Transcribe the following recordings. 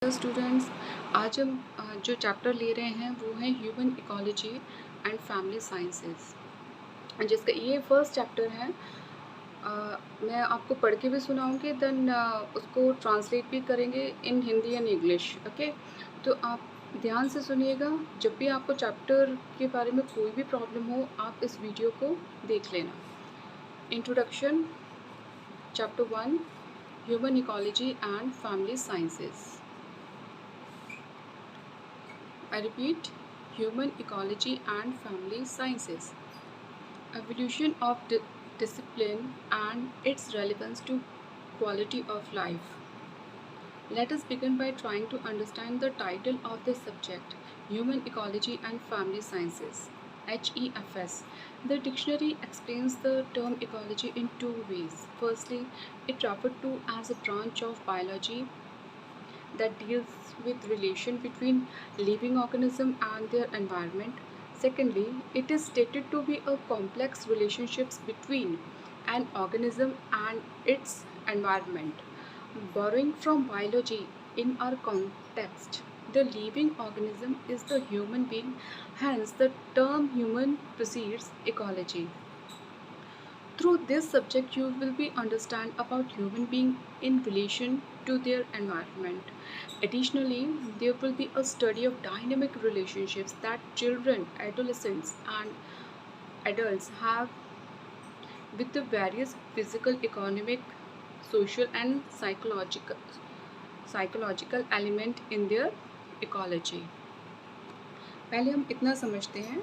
So students, आज हम जो चैप्टर ले रहे हैं वो है human ecology and family sciences, जिसका ये फर्स्ट चैप्टर है। मैं आपको पढ़ के भी सुनाऊंगी, देन उसको ट्रांसलेट भी करेंगे इन हिंदी एंड इंग्लिश। ओके, तो आप ध्यान से सुनिएगा। जब भी आपको चैप्टर के बारे में कोई भी प्रॉब्लम हो, आप इस वीडियो को देख लेना। Introduction, chapter 1, human ecology and family sciences. I repeat, human ecology and family sciences. Evolution of discipline and its relevance to quality of life. Let us begin by trying to understand the title of this subject, Human Ecology and Family Sciences, HEFS. The dictionary explains the term ecology in two ways. Firstly, it referred to as a branch of biology that deals with relation between living organism and their environment. Secondly, it is stated to be a complex relationships between an organism and its environment. Borrowing from biology in our context, the living organism is the human being, hence the term human precedes ecology. Through this subject, you will be understand about human being in relation to their environment. Additionally, there will be a study of dynamic relationships that children, adolescents, and adults have with the various physical, economic, social, and psychological element in their ecology. पहले हम इतना समझते हैं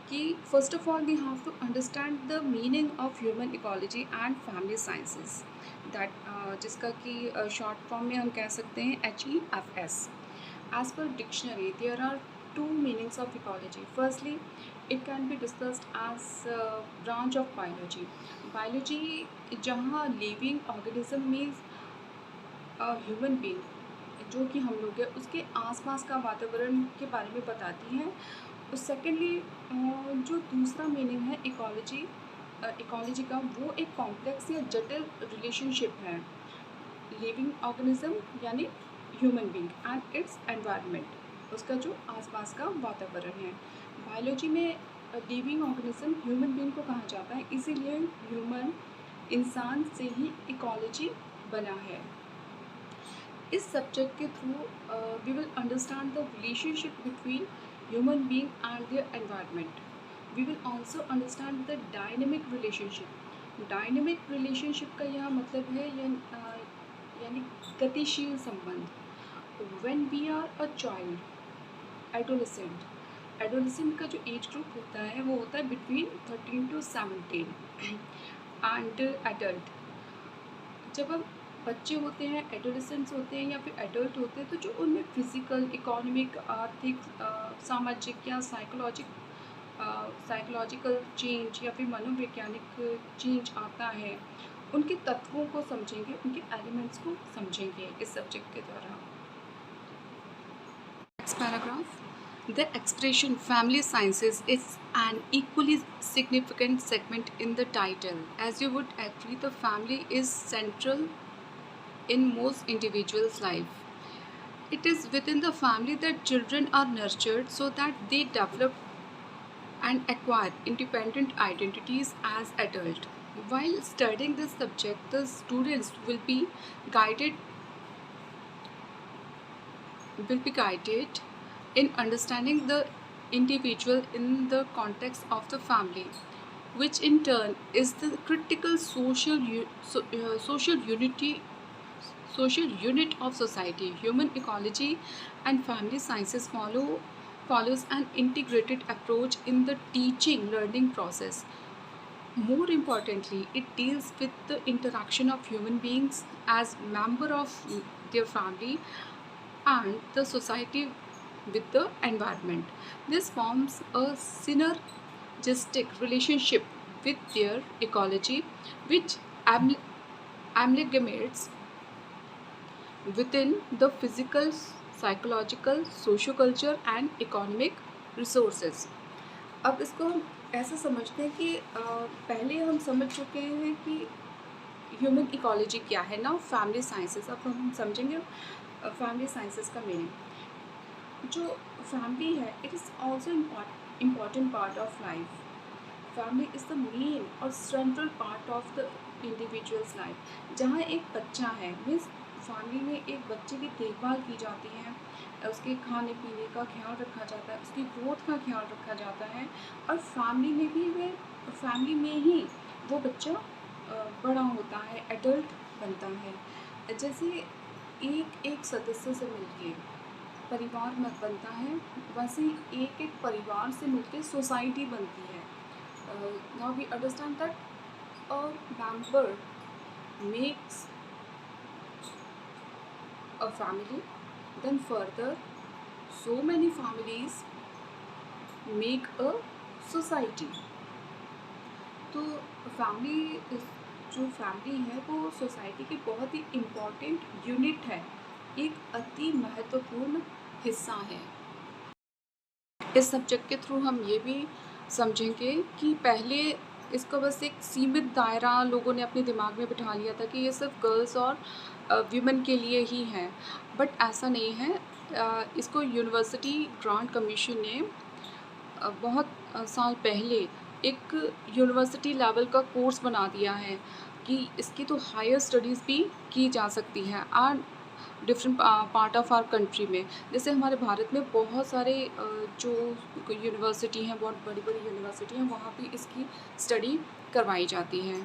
कि first of all we have to understand the meaning of human ecology and family sciences, that जिसका कि short form में हम कह सकते हैं HEFS. एज पर dictionary there are two meanings of ecology. Firstly, it can be discussed as a branch of biology. Biology जहाँ living organism means human being जो कि हम लोग हैं उसके आसपास का वातावरण के बारे में बताती हैं। और सेकेंडली, जो दूसरा मीनिंग है इकोलॉजी का, वो एक कॉम्प्लेक्स या जटिल रिलेशनशिप है लिविंग ऑर्गेनिज्म यानी human being and it's environment, उसका जो आसपास का वातावरण है। बायोलॉजी में लिविंग ऑर्गेनिज्म ह्यूमन बीइंग को कहा जाता है, इसीलिए ह्यूमन इंसान से ही इकोलॉजी बना है। इस सब्जेक्ट के through we will understand the relationship between human being and their environment. We will also understand the dynamic relationship. Dynamic relationship का यह मतलब है यानी गतिशील संबंध. When we are a child, adolescent का जो एज ग्रुप होता है वो होता है बिटवीन 13 to 17 एंड एडल्ट. जब हम बच्चे होते हैं, एडोलेसेंट्स होते हैं या फिर एडल्ट होते हैं, तो जो उनमें फिजिकल, इकोनॉमिक, आर्थिक, सामाजिक या साइकोलॉजिकल चेंज या फिर मनोवैज्ञानिक चेंज आता है, उनके तत्वों को समझेंगे, उनके एलिमेंट्स को समझेंगे इस सब्जेक्ट के द्वारा. Next paragraph. The expression family sciences is an equally significant segment in the title. As you would agree, the family is central in most individuals' life. It is within the family that children are nurtured so that they develop and acquire independent identities as adults. While studying this subject, the students will be guided in understanding the individual in the context of the family, which in turn is the critical social unit of society. Human ecology and family sciences follows an integrated approach in the teaching learning process. More importantly, it deals with the interaction of human beings as member of their family and the society with the environment. This forms a synergistic relationship with their ecology, which amalgamates within the physical, psychological, socio-cultural and economic resources. अब इसको हम ऐसा समझते हैं कि पहले हम समझ चुके हैं कि ह्यूमन इकोलॉजी क्या है ना, फैमिली साइंसेस. अब हम समझेंगे फैमिली साइंसेस का मीनिंग। जो फैमिली है, it is also important part of life. Family is the main और central part of the individual's life. जहाँ एक बच्चा है, मीन्स फैमिली में एक बच्चे की देखभाल की जाती है, उसके खाने पीने का ख्याल रखा जाता है, उसकी ग्रोथ का ख्याल रखा जाता है, और फैमिली में ही वो बच्चा बड़ा होता है, एडल्ट बनता है। जैसे एक एक सदस्य से मिलके परिवार मत बनता है, वैसे ही एक एक परिवार से मिलके सोसाइटी बनती है। Now we understand that a member makes a family, then further so many families make a society। तो फैमिली, जो फैमिली है वो सोसाइटी की बहुत ही इम्पॉर्टेंट यूनिट है, एक अति महत्वपूर्ण हिस्सा है। इस सब्जेक्ट के थ्रू हम ये भी समझेंगे कि पहले इसका बस एक सीमित दायरा लोगों ने अपने दिमाग में बिठा लिया था कि ये सिर्फ गर्ल्स और वीमेन के लिए ही है, बट ऐसा नहीं है। इसको यूनिवर्सिटी ग्रांट कमीशन ने बहुत साल पहले एक यूनिवर्सिटी लेवल का कोर्स बना दिया है कि इसकी तो हायर स्टडीज़ भी की जा सकती है और different part of our country में। जैसे हमारे भारत में बहुत सारे जो यूनिवर्सिटी हैं, बहुत बड़ी बड़ी यूनिवर्सिटी हैं, वहाँ भी इसकी स्टडी करवाई जाती है।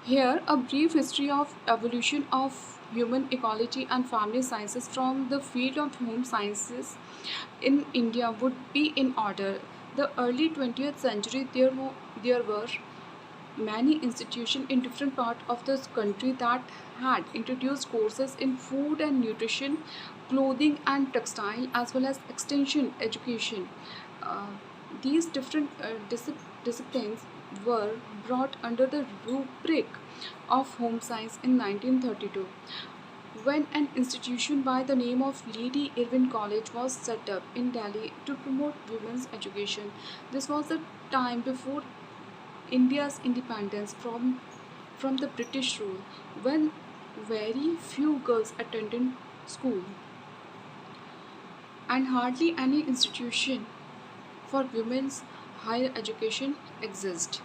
Here a brief history of evolution of human equality and family sciences from the field of home sciences in India would be in order. The early 20th century, there were many institutions in different parts of the country that had introduced courses in food and nutrition, clothing and textile, as well as extension education. Uh, these different disciplines were brought under the rubric of home science in 1932, when an institution by the name of Lady Irwin College was set up in Delhi to promote women's education. This was the time before India's independence from the British rule, when very few girls attended school and hardly any institution for women's higher education exist।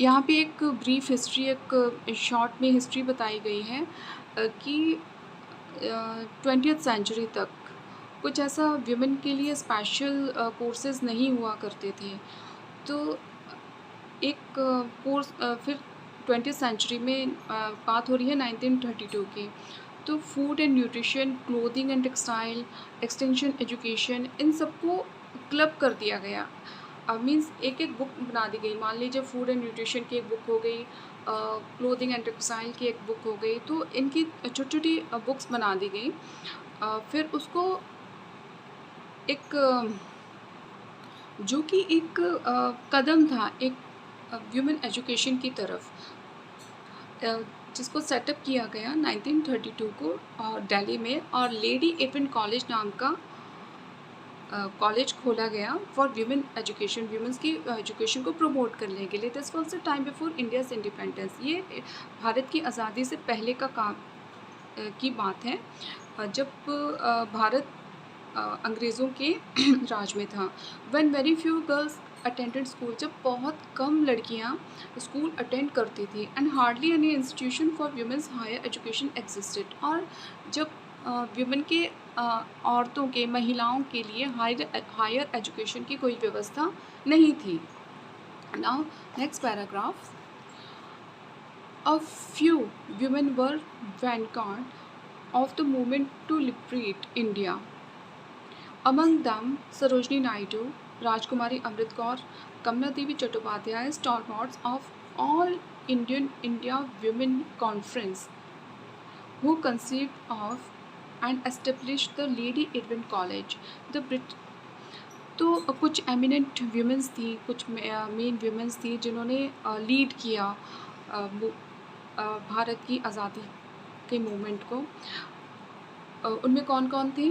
यहाँ पे एक brief history, एक short में history बताई गई है कि 20th century तक कुछ ऐसा विमेन के लिए स्पेशल कोर्सेज नहीं हुआ करते थे। तो एक कोर्स फिर 20th सेंचुरी में बात हो रही है 1932 की, तो food and nutrition, clothing and textile, extension education, इन सबको क्लब कर दिया गया। मीन्स एक एक बुक बना दी गई। मान लीजिए फूड एंड न्यूट्रिशन की एक बुक हो गई, क्लोथिंग एंड टेक्सटाइल की एक बुक हो गई, तो इनकी छोटी छोटी बुक्स बना दी गई। फिर उसको एक जो कि एक कदम था एक वुमेन एजुकेशन की तरफ, जिसको सेटअप किया गया 1932 को और दिल्ली में, और लेडी इरविन कॉलेज नाम का कॉलेज खोला गया फॉर वीमेन एजुकेशन, वीमेंस की एजुकेशन को प्रमोट करने के लिए। This was the time before India's independence. ये भारत की आज़ादी से पहले का काम की बात है, जब भारत अंग्रेज़ों के राज में था। When very few girls attended school, जब बहुत कम लड़कियां स्कूल अटेंड करती थी, and hardly any institution for women's higher education existed, और जब वुमेन के औरतों के, महिलाओं के लिए हायर एजुकेशन की कोई व्यवस्था नहीं थी। Now next paragraph, a few women were vanguard of the movement to liberate India. Among them, Sarojini Naidu, Rajkumari Amrit Kaur, Kamla Devi Chattopadhyay, stalwarts of all India Women Conference, who conceived of and established the Lady Irwin College. The तो कुछ eminent women's थी, कुछ main women's थी जिन्होंने lead किया भारत की आज़ादी के मूवमेंट को। उनमें कौन कौन थी?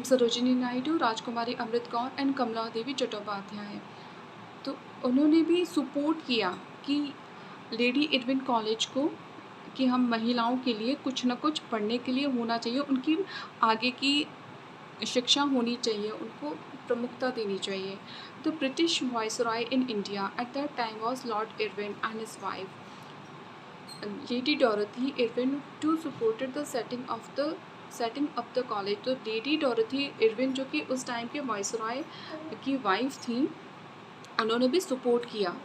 सरोजिनी नायडू, राजकुमारी अमृत कौर एंड कमला देवी चट्टोपाध्याय। तो उन्होंने भी सपोर्ट किया कि लेडी इरविन कॉलेज को कि हम महिलाओं के लिए कुछ ना कुछ पढ़ने के लिए होना चाहिए, उनकी आगे की शिक्षा होनी चाहिए, उनको प्रमुखता देनी चाहिए। The British viceroy in India at that time was Lord Irwin and his wife Lady Dorothy Irwin too supported the setting up the college. तो लेडी डॉरथी इरविन जो कि उस टाइम के वाइसरॉय की वाइफ थी, उन्होंने भी सपोर्ट किया।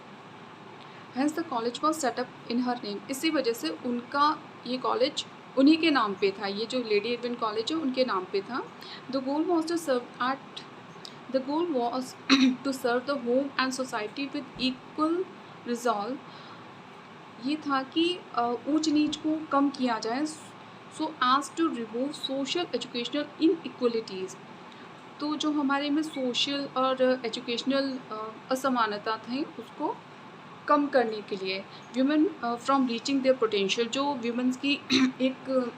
Hence the college was set up in her name, इसी वजह से उनका ये कॉलेज उन्हीं के नाम पे था, ये जो लेडी इरविन कॉलेज है उनके नाम पे था। The goal was to serve at the goal was to serve the home and society with equal resolve. ये था कि ऊंच नीच को कम किया जाए, so as to remove social educational inequalities. तो जो हमारे में सोशल और एजुकेशनल असमानता थी उसको कम करने के लिए, women from reaching their potential, जो वीमेंस की एक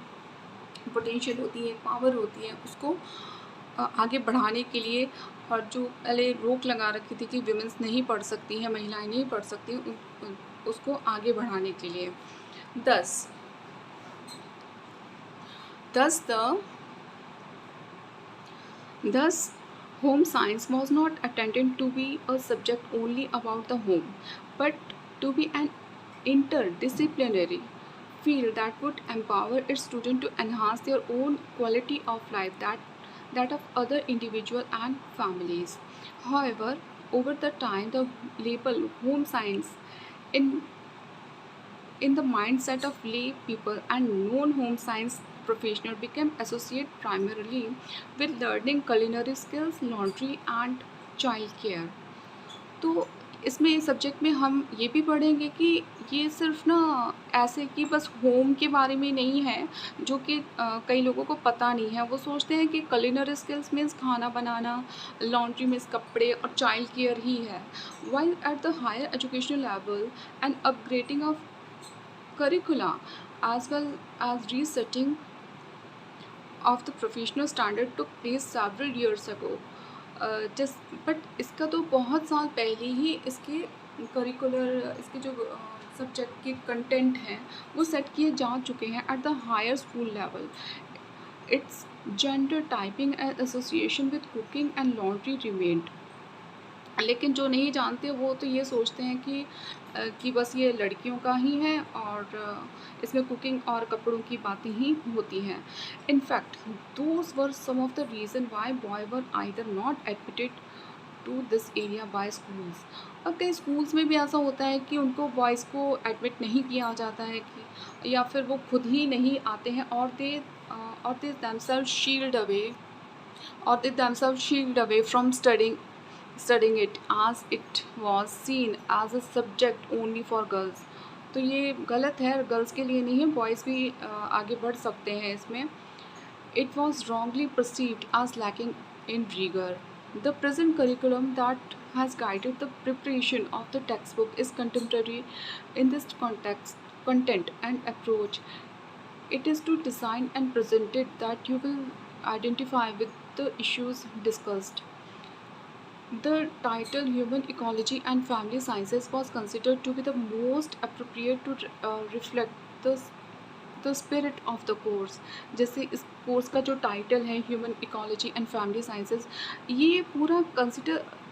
पोटेंशियल होती है, पावर होती है, उसको आगे बढ़ाने के लिए, और जो पहले रोक लगा रखी थी कि वीमेंस नहीं पढ़ सकती हैं, महिलाएं नहीं पढ़ सकती, उसको आगे बढ़ाने के लिए। Thus home science was not intended to be a subject only about the home, but to be an interdisciplinary field that would empower its students to enhance their own quality of life, that of other individuals and families. However, over the time, the label home science in the mindset of lay people and non-home science professional became associated primarily with learning culinary skills, laundry and child care. तो इसमें इस subject में हम ये भी पढ़ेंगे कि ये सिर्फ ना ऐसे कि बस होम के बारे में नहीं है, जो कि कई लोगों को पता नहीं है। वो सोचते हैं कि culinary skills मीन्स खाना बनाना, लॉन्ड्री मीन्स कपड़े और चाइल्ड केयर ही है। While at the higher educational level, an upgrading of curricula as well as resetting of the professional standard took place several years ago. But इसका तो बहुत साल पहले ही इसके करिकुलर, इसके जो सब्जेक्ट के कंटेंट हैं वो सेट किए जा चुके हैं at the higher school level. Its gender typing and association with cooking and laundry remained. लेकिन जो नहीं जानते वो तो ये सोचते हैं कि बस ये लड़कियों का ही है और इसमें कुकिंग और कपड़ों की बातें ही होती हैं। In fact those were some of the reason why boy were either not admitted to this area by schools. और कई स्कूल्स में भी ऐसा होता है कि उनको बॉयज़ को एडमिट नहीं किया जाता है, कि या फिर वो खुद ही नहीं आते हैं, और दे themselves shield away from studying it as it was seen as a subject only for girls। तो ये गलत है, गर्ल्स के लिए नहीं है, बॉयज़ भी आगे बढ़ सकते हैं इसमें। It was wrongly perceived as lacking in rigor. The present curriculum that has guided the preparation of the textbook is contemporary in this content and approach. It is to design and present it that you will identify with the issues discussed. The title Human Ecology and Family Sciences was considered to be the most appropriate to reflect the spirit of the course। जैसे इस course का जो title है human ecology and family sciences, ये पूरा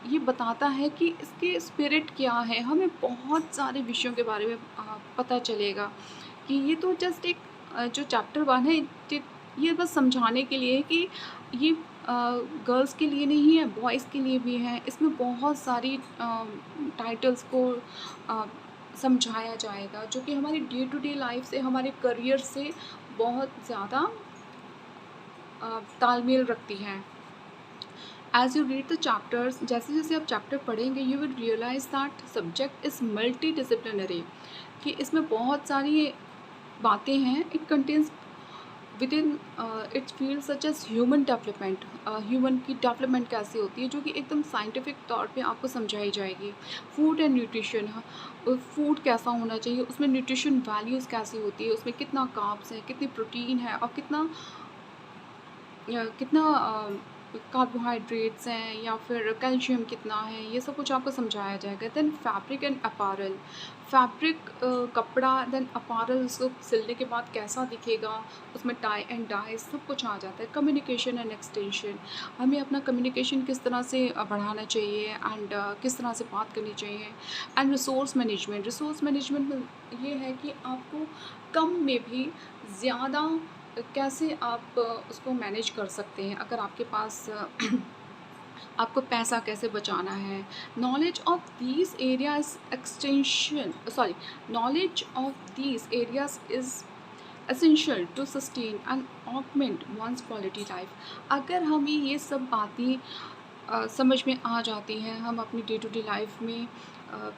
ये बताता है कि इसके स्पिरिट क्या है। हमें बहुत सारे विषयों के बारे में पता चलेगा कि ये तो जस्ट एक जो चैप्टर 1 है, ये बस समझाने के लिए कि ये गर्ल्स के लिए नहीं है, बॉयज़ के लिए भी है। इसमें बहुत सारी टाइटल्स को समझाया जाएगा जो कि हमारी डे टू डे लाइफ से, हमारे करियर से बहुत ज़्यादा तालमेल रखती हैं। As you read the chapters, जैसे जैसे आप चैप्टर पढ़ेंगे, you will realise that subject is multidisciplinary, कि इसमें बहुत सारी बातें हैं। It contains within its field such as human development, human की डेवलपमेंट कैसे होती है, जो कि एकदम साइंटिफिक तौर पे आपको समझाई जाएगी। फूड एंड न्यूट्रिशन, फूड कैसा होना चाहिए, उसमें न्यूट्रिशन वैल्यूज़ कैसी होती है, उसमें कितना कार्ब्स है, कितनी प्रोटीन है और कितना कार्बोहाइड्रेट्स हैं या फिर कैल्शियम कितना है, ये सब कुछ आपको समझाया जाएगा। Then fabric and apparel, fabric कपड़ा, देन अपैरल उसको सिलने के बाद कैसा दिखेगा, उसमें टाई एंड डाई सब कुछ आ जाता है। कम्युनिकेशन एंड एक्सटेंशन, हमें अपना कम्युनिकेशन किस तरह से बढ़ाना चाहिए एंड किस तरह से बात करनी चाहिए। एंड रिसोर्स मैनेजमेंट में ये है कि आपको कम में भी ज़्यादा कैसे आप उसको मैनेज कर सकते हैं। अगर आपके पास आपको पैसा कैसे बचाना है। Knowledge of these areas extension sorry knowledge of these areas is essential to sustain and augment one's quality life. अगर हमें ये सब बातें समझ में आ जाती हैं, हम अपनी डे टू डे लाइफ में अ,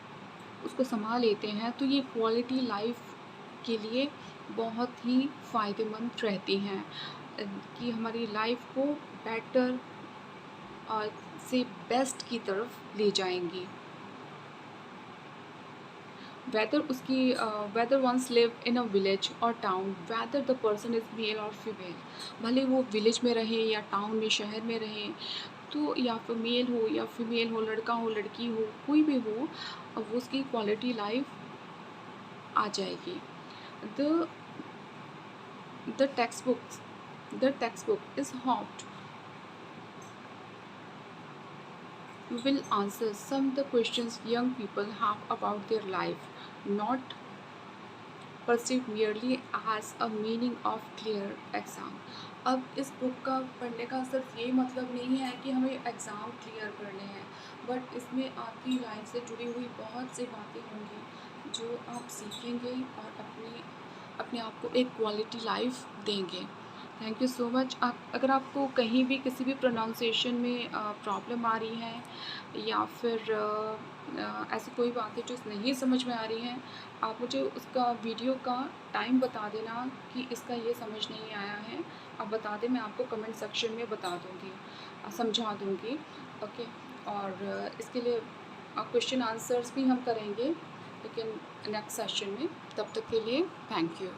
उसको संभाल लेते हैं, तो ये क्वालिटी लाइफ के लिए बहुत ही फ़ायदेमंद रहती हैं, कि हमारी लाइफ को बेटर से बेस्ट की तरफ ले जाएंगी। Whether once live in a village और town, whether the person is male और फीमेल, भले वो विलेज में रहे या टाउन में शहर में रहे, तो या फिर मेल हो या फीमेल हो, लड़का हो लड़की हो, कोई भी हो, वो उसकी क्वालिटी लाइफ आ जाएगी। The the text book is hot will answer some of the questions young people have about their life, not perceived merely as a meaning of clear exam। अब इस बुक का पढ़ने का सिर्फ ये मतलब नहीं है कि हमें एग्ज़ाम क्लियर करने हैं, बट इसमें आपकी लाइफ से जुड़ी हुई बहुत सी बातें होंगी जो आप सीखेंगे और अपने आप को एक क्वालिटी लाइफ देंगे। Thank you so much. आप अगर आपको कहीं भी किसी भी प्रोनाउंसिएशन में प्रॉब्लम आ रही है या फिर ऐसी कोई बातें जो नहीं समझ में आ रही हैं, आप मुझे उसका वीडियो का टाइम बता देना कि इसका ये समझ नहीं आया है, आप बता दें, मैं आपको कमेंट सेक्शन में बता दूँगी, समझा दूँगी। ओके, और इसके लिए क्वेश्चन आंसर्स भी हम करेंगे, लेकिन नेक्स्ट सेशन में। तब तक के लिए थैंक यू।